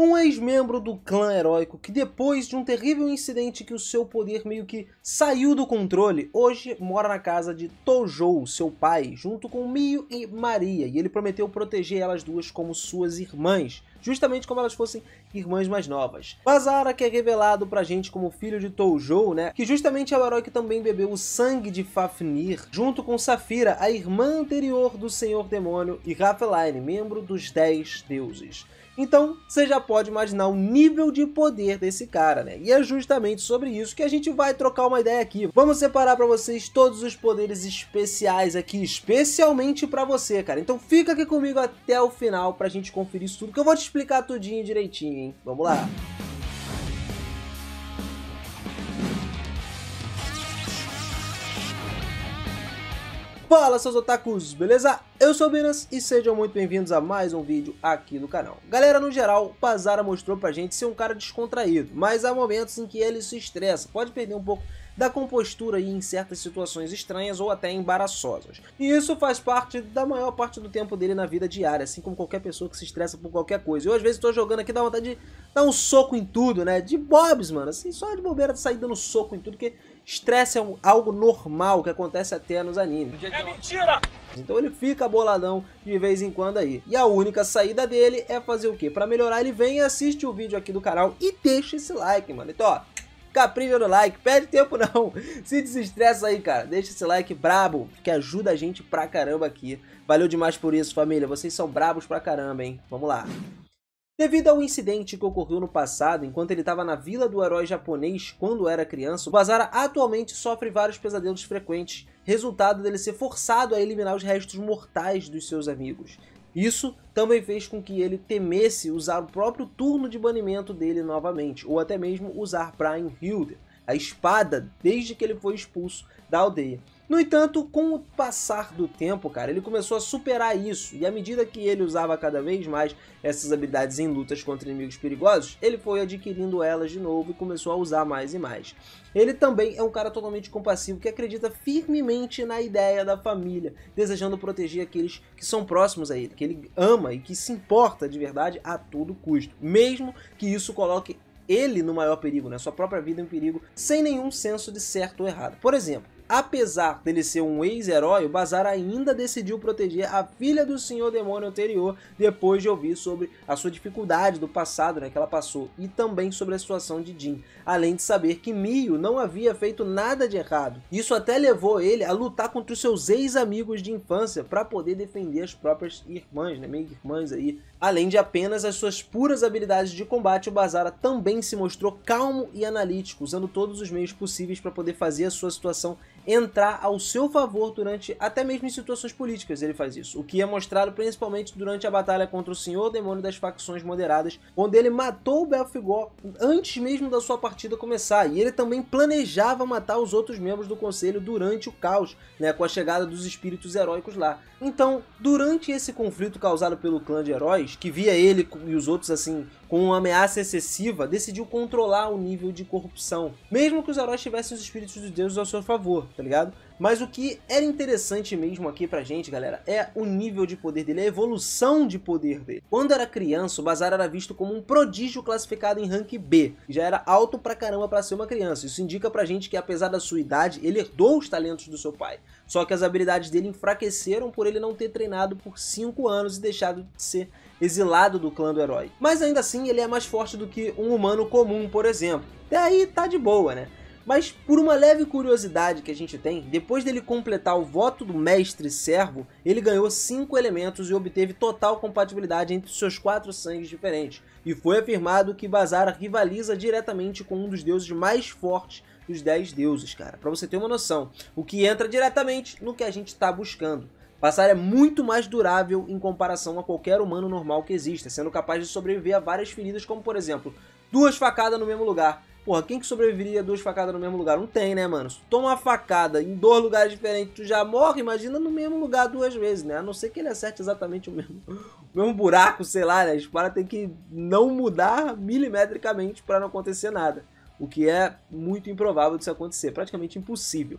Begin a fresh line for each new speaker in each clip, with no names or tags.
Um ex-membro do clã heróico que depois de um terrível incidente que o seu poder meio que saiu do controle, hoje mora na casa de Toujou, seu pai, junto com Mio e Maria, e ele prometeu proteger elas duas como suas irmãs, justamente como elas fossem irmãs mais novas. Basara, que é revelado pra gente como filho de Toujou, né, que justamente é o herói que também bebeu o sangue de Fafnir, junto com Saphira, a irmã anterior do Senhor Demônio, e Raphaeline, membro dos 10 deuses. Então, você já pode imaginar o nível de poder desse cara, né? E é justamente sobre isso que a gente vai trocar uma ideia aqui. Vamos separar pra vocês todos os poderes especiais aqui, especialmente pra você, cara. Então fica aqui comigo até o final pra gente conferir isso tudo, que eu vou te explicar tudinho direitinho, hein? Vamos lá! Fala, seus otakus, beleza? Eu sou o Binas e sejam muito bem-vindos a mais um vídeo aqui no canal. Galera, no geral, Basara mostrou pra gente ser um cara descontraído, mas há momentos em que ele se estressa, pode perder um pouco da compostura aí em certas situações estranhas ou até embaraçosas. E isso faz parte da maior parte do tempo dele na vida diária, assim como qualquer pessoa que se estressa por qualquer coisa. Eu às vezes tô jogando aqui, dá vontade de dar um soco em tudo, né? De bobs, mano, assim, só de bobeira de sair dando soco em tudo, porque estresse é algo normal que acontece até nos animes.
É mentira!
Então ele fica boladão de vez em quando aí. E a única saída dele é fazer o quê? Pra melhorar, ele vem e assiste o vídeo aqui do canal e deixa esse like, mano. Então, ó, capricha no like, perde tempo não. Se desestressa aí, cara. Deixa esse like brabo, que ajuda a gente pra caramba aqui. Valeu demais por isso, família. Vocês são brabos pra caramba, hein? Vamos lá. Devido ao incidente que ocorreu no passado, enquanto ele estava na vila do herói japonês quando era criança, o Basara atualmente sofre vários pesadelos frequentes, resultado dele ser forçado a eliminar os restos mortais dos seus amigos. Isso também fez com que ele temesse usar o próprio turno de banimento dele novamente, ou até mesmo usar Prime Hilder, a espada, desde que ele foi expulso da aldeia. No entanto, com o passar do tempo, cara, ele começou a superar isso, e à medida que ele usava cada vez mais essas habilidades em lutas contra inimigos perigosos, ele foi adquirindo elas de novo e começou a usar mais e mais. Ele também é um cara totalmente compassivo que acredita firmemente na ideia da família, desejando proteger aqueles que são próximos a ele, que ele ama e que se importa de verdade a todo custo, mesmo que isso coloque ele no maior perigo, né? Sua própria vida em perigo, sem nenhum senso de certo ou errado. Por exemplo, apesar dele ser um ex-herói, o Basara ainda decidiu proteger a filha do Senhor Demônio anterior, depois de ouvir sobre a sua dificuldade do passado, né, que ela passou, e também sobre a situação de Jin, além de saber que Mio não havia feito nada de errado. Isso até levou ele a lutar contra os seus ex-amigos de infância para poder defender as próprias irmãs, né, meio-irmãs aí. Além de apenas as suas puras habilidades de combate, o Basara também se mostrou calmo e analítico, usando todos os meios possíveis para poder fazer a sua situação entrar ao seu favor durante, até mesmo em situações políticas ele faz isso, o que é mostrado principalmente durante a batalha contra o Senhor Demônio das Facções Moderadas, onde ele matou o Belphegor antes mesmo da sua partida começar, e ele também planejava matar os outros membros do conselho durante o caos, né, com a chegada dos espíritos heróicos lá. Então, durante esse conflito causado pelo clã de heróis, que via ele e os outros assim com uma ameaça excessiva, decidiu controlar o nível de corrupção, mesmo que os heróis tivessem os espíritos dos deuses ao seu favor, tá ligado? Mas o que era interessante mesmo aqui pra gente, galera, é o nível de poder dele, a evolução de poder dele. Quando era criança, o Basara era visto como um prodígio classificado em rank B, já era alto pra caramba pra ser uma criança. Isso indica pra gente que, apesar da sua idade, ele herdou os talentos do seu pai, só que as habilidades dele enfraqueceram por ele não ter treinado por 5 anos e deixado de ser exilado do clã do herói. Mas ainda assim, ele é mais forte do que um humano comum, por exemplo. Até aí tá de boa, né? Mas por uma leve curiosidade que a gente tem, depois dele completar o voto do mestre servo, ele ganhou 5 elementos e obteve total compatibilidade entre seus 4 sangues diferentes. E foi afirmado que Basara rivaliza diretamente com um dos deuses mais fortes dos 10 deuses, cara. Pra você ter uma noção, o que entra diretamente no que a gente tá buscando. Basara é muito mais durável em comparação a qualquer humano normal que exista, sendo capaz de sobreviver a várias feridas, como por exemplo, 2 facadas no mesmo lugar. Porra, quem que sobreviveria a 2 facadas no mesmo lugar? Não tem, né, mano? Se tu toma uma facada em 2 lugares diferentes, tu já morre, imagina no mesmo lugar 2 vezes, né? A não ser que ele acerte exatamente o mesmo buraco, sei lá, né? A espada tem que não mudar milimetricamente para não acontecer nada, o que é muito improvável disso acontecer, praticamente impossível.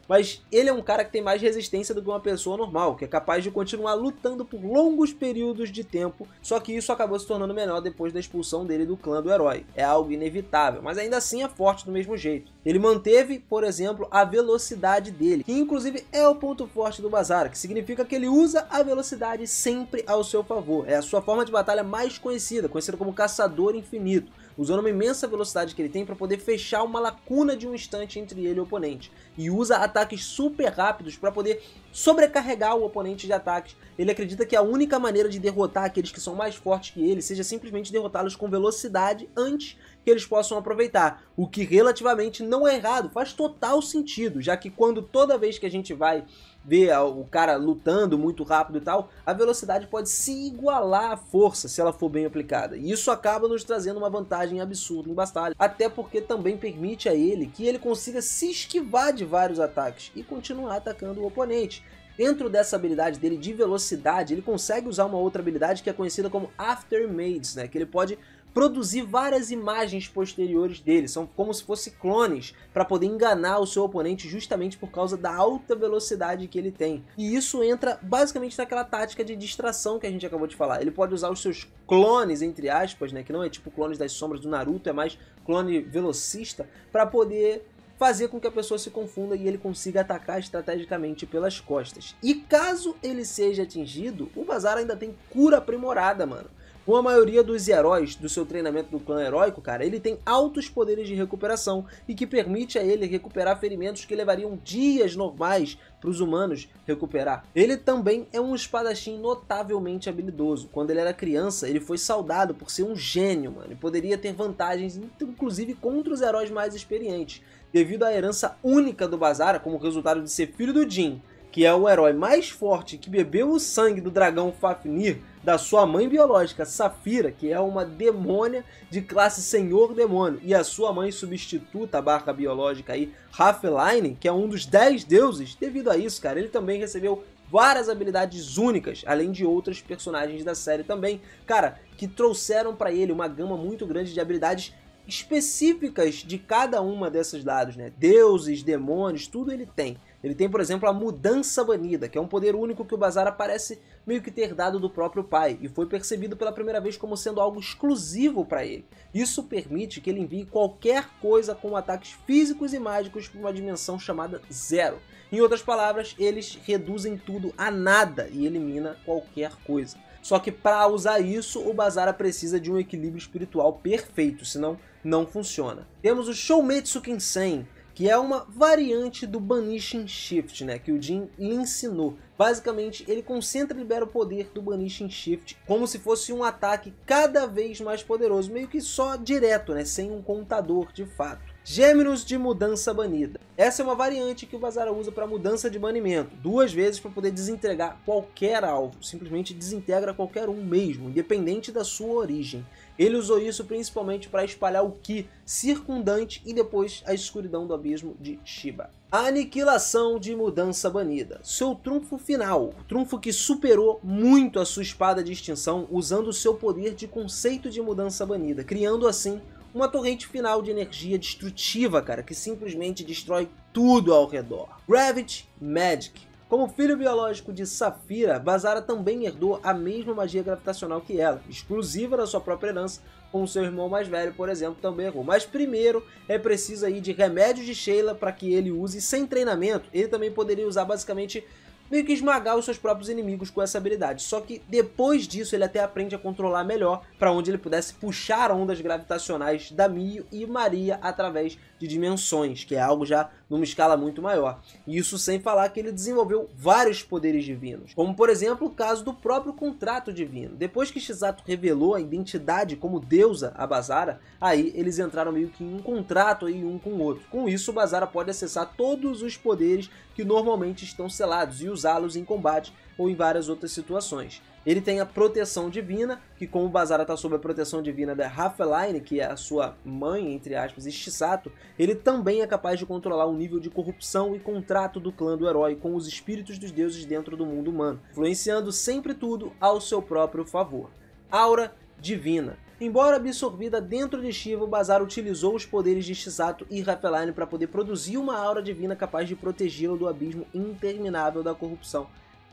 mas ele é um cara que tem mais resistência do que uma pessoa normal, que é capaz de continuar lutando por longos períodos de tempo, só que isso acabou se tornando menor depois da expulsão dele do clã do herói. É algo inevitável, mas ainda assim é forte do mesmo jeito. Ele manteve, por exemplo, a velocidade dele, que inclusive é o ponto forte do Basara, que significa que ele usa a velocidade sempre ao seu favor. É a sua forma de batalha mais conhecida como Caçador Infinito, usando uma imensa velocidade que ele tem para poder fechar uma lacuna de um instante entre ele e o oponente. E usa ataques super rápidos para poder sobrecarregar o oponente de ataques. Ele acredita que a única maneira de derrotar aqueles que são mais fortes que ele seja simplesmente derrotá-los com velocidade antes que eles possam aproveitar. O que relativamente não é errado, faz total sentido, já que toda vez que a gente vai ver o cara lutando muito rápido e tal, a velocidade pode se igualar à força se ela for bem aplicada. E isso acaba nos trazendo uma vantagem absurda em batalha, até porque também permite a ele que ele consiga se esquivar de vários ataques e continuar atacando o oponente. Dentro dessa habilidade dele de velocidade, ele consegue usar uma outra habilidade que é conhecida como Aftermaths, né? Que ele pode produzir várias imagens posteriores dele, são como se fossem clones, para poder enganar o seu oponente justamente por causa da alta velocidade que ele tem. E isso entra basicamente naquela tática de distração que a gente acabou de falar. Ele pode usar os seus clones, entre aspas, né, que não é tipo clones das sombras do Naruto, é mais clone velocista, para poder fazer com que a pessoa se confunda e ele consiga atacar estrategicamente pelas costas. E caso ele seja atingido, o Basara ainda tem cura aprimorada, mano. Com a maioria dos heróis do seu treinamento do clã heróico, cara, ele tem altos poderes de recuperação e que permite a ele recuperar ferimentos que levariam dias normais para os humanos recuperar. Ele também é um espadachim notavelmente habilidoso. Quando ele era criança, ele foi saudado por ser um gênio, mano, e poderia ter vantagens, inclusive contra os heróis mais experientes, devido à herança única do Basara como resultado de ser filho do Jin, que é o herói mais forte que bebeu o sangue do dragão Fafnir, da sua mãe biológica, Saphira, que é uma demônia de classe Senhor Demônio, e a sua mãe substituta barra biológica aí, Rafeline, que é um dos 10 deuses. Devido a isso, cara, ele também recebeu várias habilidades únicas, além de outros personagens da série também, cara, que trouxeram para ele uma gama muito grande de habilidades específicas de cada uma desses lados, né? Deuses, demônios, tudo ele tem. Ele tem, por exemplo, a Mudança Banida, que é um poder único que o Basara parece meio que ter dado do próprio pai, e foi percebido pela primeira vez como sendo algo exclusivo para ele. Isso permite que ele envie qualquer coisa com ataques físicos e mágicos para uma dimensão chamada Zero. Em outras palavras, eles reduzem tudo a nada e elimina qualquer coisa. Só que para usar isso, o Basara precisa de um equilíbrio espiritual perfeito, senão não funciona. Temos o Shoumetsu Kinsen, que é uma variante do Banishing Shift, né, que o Jin lhe ensinou. Basicamente, ele concentra e libera o poder do Banishing Shift como se fosse um ataque cada vez mais poderoso, meio que só direto, né, sem um contador de fato. Gêmeos de Mudança Banida. Essa é uma variante que o Basara usa para mudança de banimento, 2 vezes para poder desintegrar qualquer alvo, simplesmente desintegra qualquer um mesmo, independente da sua origem. Ele usou isso principalmente para espalhar o Ki circundante e depois a escuridão do abismo de Shiba. A Aniquilação de Mudança Banida. Seu trunfo final, o trunfo que superou muito a sua espada de extinção usando o seu poder de conceito de mudança banida, criando assim uma torrente final de energia destrutiva, cara, que simplesmente destrói tudo ao redor. Gravity Magic. Como filho biológico de Saphira, Basara também herdou a mesma magia gravitacional que ela, exclusiva da sua própria herança, como seu irmão mais velho, por exemplo, também errou. Mas primeiro é preciso aí de remédios de Sheila para que ele use, sem treinamento, ele também poderia usar basicamente meio que esmagar os seus próprios inimigos com essa habilidade. Só que depois disso ele até aprende a controlar melhor, para onde ele pudesse puxar ondas gravitacionais da Mio e Maria através de dimensões, que é algo já numa escala muito maior. Isso sem falar que ele desenvolveu vários poderes divinos, como por exemplo o caso do próprio contrato divino. Depois que Shizato revelou a identidade como deusa a Basara, aí eles entraram meio que em um contrato aí um com o outro. Com isso, o Basara pode acessar todos os poderes que normalmente estão selados e usá-los em combate ou em várias outras situações. Ele tem a proteção divina, que como o Basara está sob a proteção divina da Rafeline, que é a sua mãe, entre aspas, e Shisato, ele também é capaz de controlar o nível de corrupção e contrato do clã do herói com os espíritos dos deuses dentro do mundo humano, influenciando sempre tudo ao seu próprio favor. Aura Divina. Embora absorvida dentro de Shiva, o Bazar utilizou os poderes de Chisato e Raphaeline para poder produzir uma aura divina capaz de protegê-lo do abismo interminável da corrupção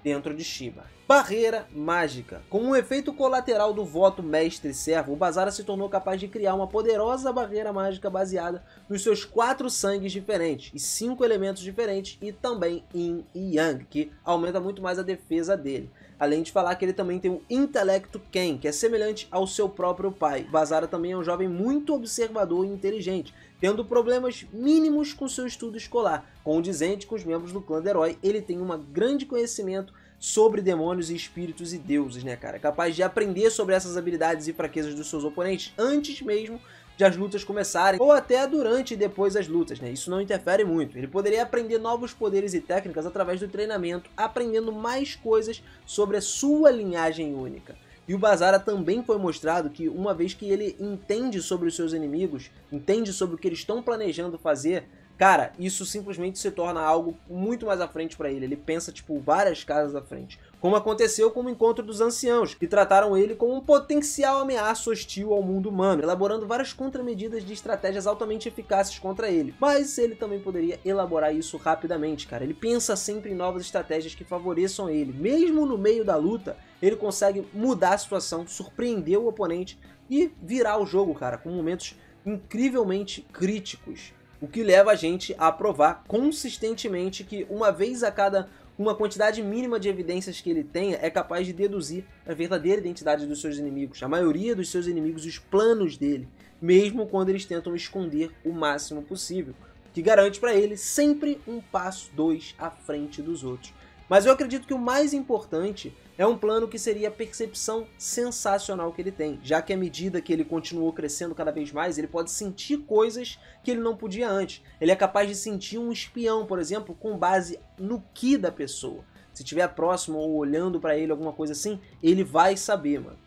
dentro de Shiva. Barreira mágica. Como um efeito colateral do voto mestre-servo, o Bazara se tornou capaz de criar uma poderosa barreira mágica baseada nos seus 4 sangues diferentes e 5 elementos diferentes e também Yin e Yang, que aumenta muito mais a defesa dele. Além de falar que ele também tem o intelecto Ken, que é semelhante ao seu próprio pai. Bazara também é um jovem muito observador e inteligente, tendo problemas mínimos com seu estudo escolar. Condizente com os membros do clã do herói, ele tem um grande conhecimento sobre demônios e espíritos e deuses, né, cara? Capaz de aprender sobre essas habilidades e fraquezas dos seus oponentes antes mesmo de as lutas começarem, ou até durante e depois das lutas, né? Isso não interfere muito. Ele poderia aprender novos poderes e técnicas através do treinamento, aprendendo mais coisas sobre a sua linhagem única. E o Bazara também foi mostrado que, uma vez que ele entende sobre os seus inimigos, entende sobre o que eles estão planejando fazer, cara, isso simplesmente se torna algo muito mais à frente pra ele. Ele pensa, tipo, várias casas à frente. Como aconteceu com o encontro dos anciãos, que trataram ele como um potencial ameaça hostil ao mundo humano, elaborando várias contramedidas de estratégias altamente eficazes contra ele. Mas ele também poderia elaborar isso rapidamente, cara. Ele pensa sempre em novas estratégias que favoreçam ele. Mesmo no meio da luta, ele consegue mudar a situação, surpreender o oponente e virar o jogo, cara, com momentos incrivelmente críticos. O que leva a gente a provar consistentemente que uma vez a cada uma quantidade mínima de evidências que ele tenha é capaz de deduzir a verdadeira identidade dos seus inimigos, a maioria dos seus inimigos e os planos dele, mesmo quando eles tentam esconder o máximo possível, que garante para ele sempre um passo 2 à frente dos outros. Mas eu acredito que o mais importante é um plano que seria a percepção sensacional que ele tem, já que à medida que ele continuou crescendo cada vez mais, ele pode sentir coisas que ele não podia antes. Ele é capaz de sentir um espião, por exemplo, com base no ki da pessoa. Se estiver próximo ou olhando para ele, alguma coisa assim, ele vai saber, mano.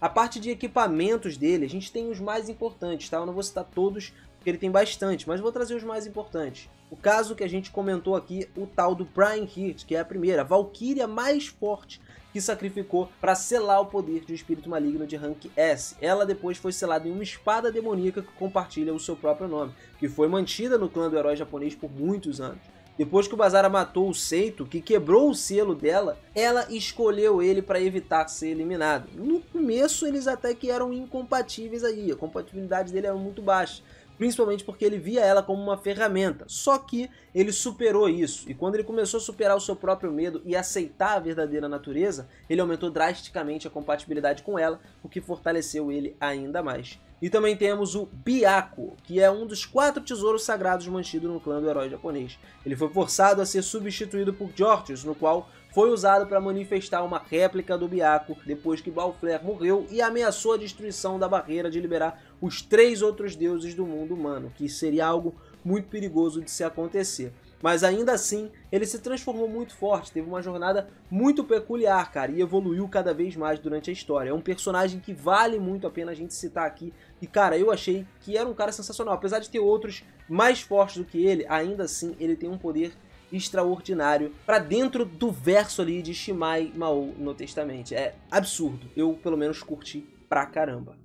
A parte de equipamentos dele, a gente tem os mais importantes, tá? Eu não vou citar todos, porque ele tem bastante, mas vou trazer os mais importantes. O caso que a gente comentou aqui, o tal do Prime Heart, que é a primeira, a Valkyria mais forte que sacrificou para selar o poder de um espírito maligno de rank S. Ela depois foi selada em uma espada demoníaca que compartilha o seu próprio nome, que foi mantida no clã do herói japonês por muitos anos. Depois que o Bazara matou o Seito, que quebrou o selo dela, ela escolheu ele para evitar ser eliminado. No começo eles até que eram incompatíveis aí, a compatibilidade dele era muito baixa, principalmente porque ele via ela como uma ferramenta. Só que ele superou isso, e quando ele começou a superar o seu próprio medo e aceitar a verdadeira natureza, ele aumentou drasticamente a compatibilidade com ela, o que fortaleceu ele ainda mais. E também temos o Byakuo, que é um dos 4 tesouros sagrados mantidos no clã do herói japonês. Ele foi forçado a ser substituído por Jortius, no qual foi usado para manifestar uma réplica do Byakuo depois que Balflair morreu e ameaçou a destruição da barreira de liberar os 3 outros deuses do mundo humano, que seria algo muito perigoso de se acontecer. Mas ainda assim, ele se transformou muito forte, teve uma jornada muito peculiar, cara, e evoluiu cada vez mais durante a história. É um personagem que vale muito a pena a gente citar aqui, e cara, eu achei que era um cara sensacional. Apesar de ter outros mais fortes do que ele, ainda assim ele tem um poder extraordinário para dentro do verso ali de Shimai Mao no Testamento. É absurdo, eu pelo menos curti pra caramba.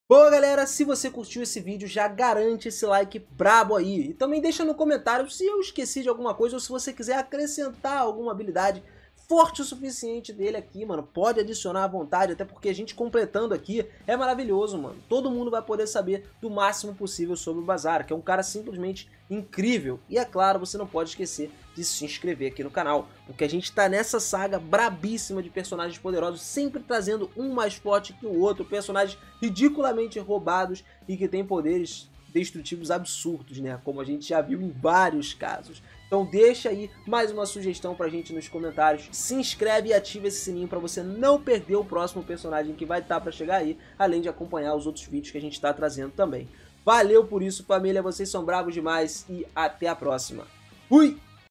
Boa galera, se você curtiu esse vídeo, já garante esse like brabo aí. E também deixa no comentário se eu esqueci de alguma coisa ou se você quiser acrescentar alguma habilidade forte o suficiente dele aqui, mano. Pode adicionar à vontade, até porque a gente completando aqui é maravilhoso, mano. Todo mundo vai poder saber do máximo possível sobre o Bazara, que é um cara simplesmente incrível. E é claro, você não pode esquecer de se inscrever aqui no canal, porque a gente tá nessa saga brabíssima de personagens poderosos, sempre trazendo um mais forte que o outro, personagens ridiculamente roubados e que têm poderes destrutivos absurdos, né? Como a gente já viu em vários casos. Então deixa aí mais uma sugestão pra gente nos comentários, se inscreve e ativa esse sininho pra você não perder o próximo personagem que vai estar pra chegar aí, além de acompanhar os outros vídeos que a gente tá trazendo também. Valeu por isso, família, vocês são bravos demais e até a próxima. Fui!